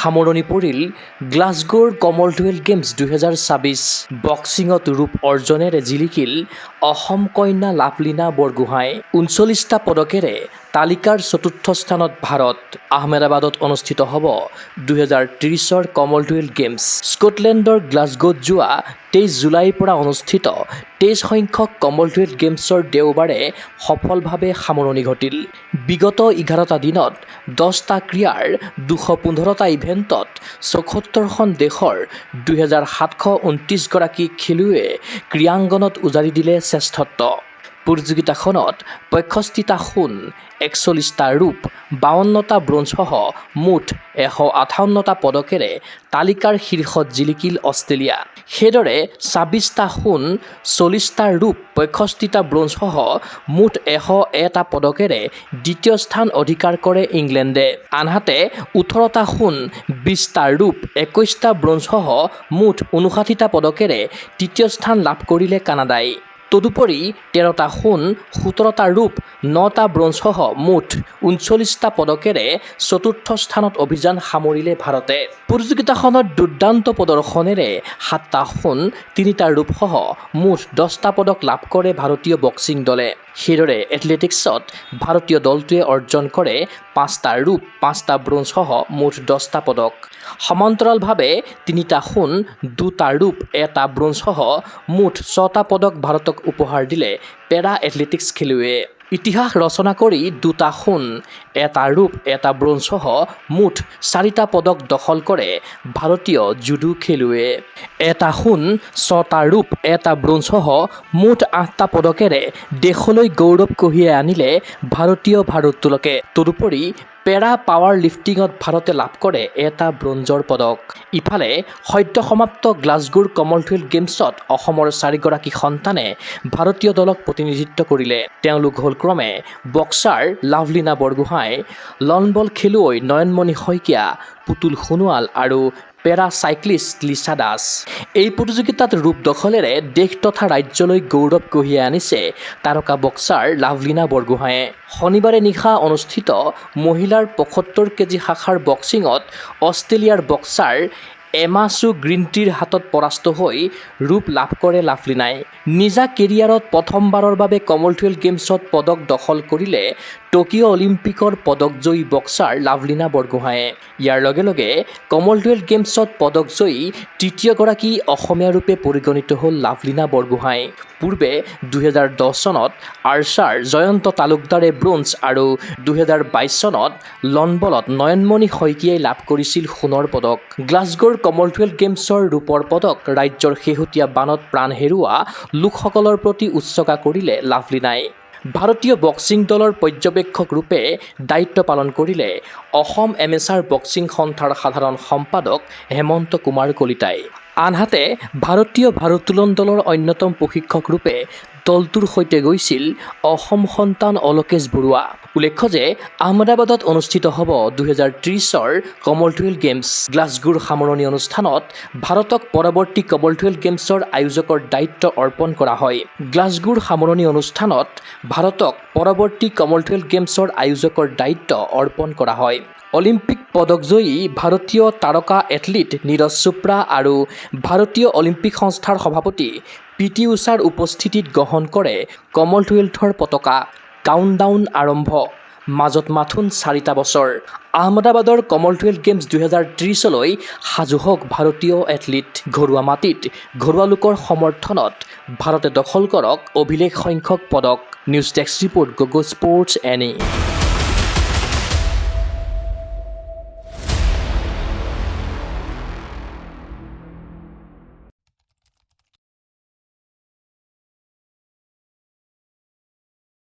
সামৰণি পৰিল গ্লাছগোৰ Commonwealth games 2026 বক্সিঙত ৰূপ অৰ্জনেৰে জিলিকিল অসম কন্যা লাভলীনা বৰগোহাঁই 39টা পদকেৰে তালিকাৰ চতুৰ্থ স্থানত ভাৰত। আহমেদাবাদত অনুষ্ঠিত হ'ব 2030 কমনৱেলথ গেমছ। স্কটলেণ্ডৰ গ্লাছগোত যোৱা 23 জুলাইৰ পৰা অনুষ্ঠিত 23 সংখ্যক কমনৱেলথ গেমছৰ দেওবাৰে সফলভাৱে সামৰণি ঘটিল। বিগত 11টা দিনত 10টা ক্ৰীড়াৰ 215টা ইভেণ্টত 74খন দেশৰ 2729 গৰাকী খেলুৱৈয়ে ক্ৰীড়াংগনত উজাৰি দিলে শ্ৰেষ্ঠত্ব। প্ৰতিযোগিতাখনত 65টা সোণ, 41টা ৰূপ, 52টা ব্ৰঞ্জসহ মুঠ 158টা পদকেৰে তালিকাৰ শীৰ্ষত জিলিকিল অষ্ট্ৰেলিয়া। সেইদৰে 26টা সোণ, 40টা ৰূপ, 65টা ব্ৰঞ্জসহ মুঠ 101টা পদকেৰে দ্বিতীয় স্থান অধিকাৰ কৰে ইংলেণ্ডে। আনহাতে 18টা সোণ, 20টা ৰূপ, 21টা ব্ৰঞ্জসহ মুঠ 59টা পদকেৰে তৃতীয় স্থান লাভ কৰিলে কানাডাই। তদুপৰি 13টা সোণ, 17টা ৰূপ, 9টা ব্ৰঞ্জসহ মুঠ 39টা পদকেৰে চতুৰ্থ স্থানত অভিযান সামৰিলে ভাৰতে। প্ৰতিযোগিতাখনত দুৰ্দান্ত প্ৰদৰ্শনেৰে 7টা সোণ, 3টা ৰূপসহ মুঠ 10টা পদক লাভ কৰে ভাৰতীয় বক্সিং দলে। সেইদৰে এথলেটিক্সত ভাৰতীয় দলটোৱে অৰ্জন কৰে 5টা ৰূপ, 5টা ব্ৰঞ্জসহ মুঠ 10টা পদক। সমান্তৰালভাৱে 3টা সোণ, 2টা ৰূপ, 1টা ব্ৰঞ্জসহ মুঠ 6টা পদক ভাৰতক উপহাৰ দিলে পেৰা এথলেটিক্স খেলুৱৈয়ে। ইতিহাস ৰচনা কৰি 2টা সোণ, 1টা ৰূপ, 1টা ব্ৰঞ্জসহ মুঠ 4টা পদক দখল কৰে ভাৰতীয় জুডো খেলুৱৈয়ে। 1টা সোণ, 6টা ৰূপ, 1টা ব্ৰঞ্জসহ মুঠ 8টা পদকেৰে দেশলৈ গৌৰৱ কঢ়িয়াই আনিলে ভাৰতীয় ভাৰোত্তোলকে। তদুপৰি পেৰা পাৱাৰ লিফটিঙত ভাৰতে লাভ কৰে 1টা ব্ৰঞ্জৰ পদক। ইফালে সদ্য সমাপ্ত গ্লাছগোৰ কমনৱেলথ গেমছত অসমৰ 4গৰাকী সন্তানে ভাৰতীয় দলক প্ৰতিনিধিত্ব কৰিলে। তেওঁলোক হ'ল ক্ৰমে বক্সাৰ লাভলীনা বৰগোহাঁই, লনবল খেলুৱৈ নয়নমণি শইকীয়া, পুতুল সোণোৱাল আৰু পেৰা চাইক্লিষ্ট লিচা দাস। এই প্ৰতিযোগিতাত ৰূপ দখলেৰে দেশ তথা ৰাজ্যলৈ গৌৰৱ কঢ়িয়াই আনিছে তাৰকা বক্সাৰ লাভলীনা বৰগোহাঁয়ে। শনিবাৰে নিশা অনুষ্ঠিত মহিলাৰ 75 কেজি শাখাৰ বক্সিঙত অষ্ট্ৰেলিয়াৰ বক্সাৰ এমা চু গ্ৰিণ্টিৰ হাতত পৰাস্ত হৈ ৰূপ লাভ কৰে লাভলীনাই। নিজা কেৰিয়াৰত প্ৰথমবাৰৰ বাবে কমনৱেলথ গেমছত পদক দখল কৰিলে টকিঅ' অলিম্পিকৰ পদকজয়ী বক্সাৰ লাভলীনা বৰগোহাঁয়ে। ইয়াৰ লগে লগে কমনৱেলথ গেমছত পদকজয়ী তৃতীয়গৰাকী অসমীয়া ৰূপে পৰিগণিত হ'ল লাভলীনা বৰগোহাঁই। পূৰ্বে 2010 চনত আৰ্চাৰ জয়ন্ত তালুকদাৰে ব্ৰোঞ্জ আৰু 2022 চনত লনবলত নয়নমণি শইকীয়াই লাভ কৰিছিল সোণৰ পদক। গ্লাছগোৰ কমনৱেলথ গেমছৰ ৰূপৰ পদক ৰাজ্যৰ শেহতীয়া বানত প্ৰাণ হেৰুওৱা লোকসকলৰ প্ৰতি উৎসৰ্গা কৰিলে লাভলীনাই। ভাৰতীয় বক্সিং দলৰ পৰ্যবেক্ষক ৰূপে দায়িত্ব পালন কৰিলে অসম এমেচাৰ বক্সিং সন্থাৰ সাধাৰণ সম্পাদক হেমন্ত কুমাৰ কলিতাই। আনহাতে ভাৰতীয় ভাৰোত্তোলন দলৰ অন্যতম প্ৰশিক্ষক ৰূপে দলটোৰ সৈতে গৈছিল অসম সন্তান অলোকেশ বৰুৱা। উল্লেখ্য যে আহমেদাবাদত অনুষ্ঠিত হ'ব 2030 কমনৱেলথ গেমছ। গ্লাছগোৰ সামৰণি অনুষ্ঠানত ভাৰতক পৰৱৰ্তী কমনৱেলথ গেমছৰ আয়োজকৰ দায়িত্ব অৰ্পণ কৰা হয়। গ্লাছগোৰ সামৰণি অনুষ্ঠানত ভাৰতক পৰৱৰ্তী কমনৱেলথ গেমছৰ আয়োজকৰ দায়িত্ব অৰ্পণ কৰা হয়। অলিম্পিক পদকজয়ী ভাৰতীয় তাৰকা এথলীট নীৰজ চোপ্ৰা আৰু ভাৰতীয় অলিম্পিক সংস্থাৰ সভাপতি PT ঊষাৰ উপস্থিতিত গ্ৰহণ কৰে কমনৱেলথৰ পতাকা। কাউণ্টডাউন আৰম্ভ, মাজত মাথোন 4টা বছৰ। আহমেদাবাদৰ কমনৱেলথ গেমছ 2030লৈ সাজু হওক ভাৰতীয় এথলীট। ঘৰুৱা মাটিত ঘৰুৱা লোকৰ সমৰ্থনত ভাৰতে দখল কৰক অভিলেখ সংখ্যক পদক। News desk report, Gogoi sports NE।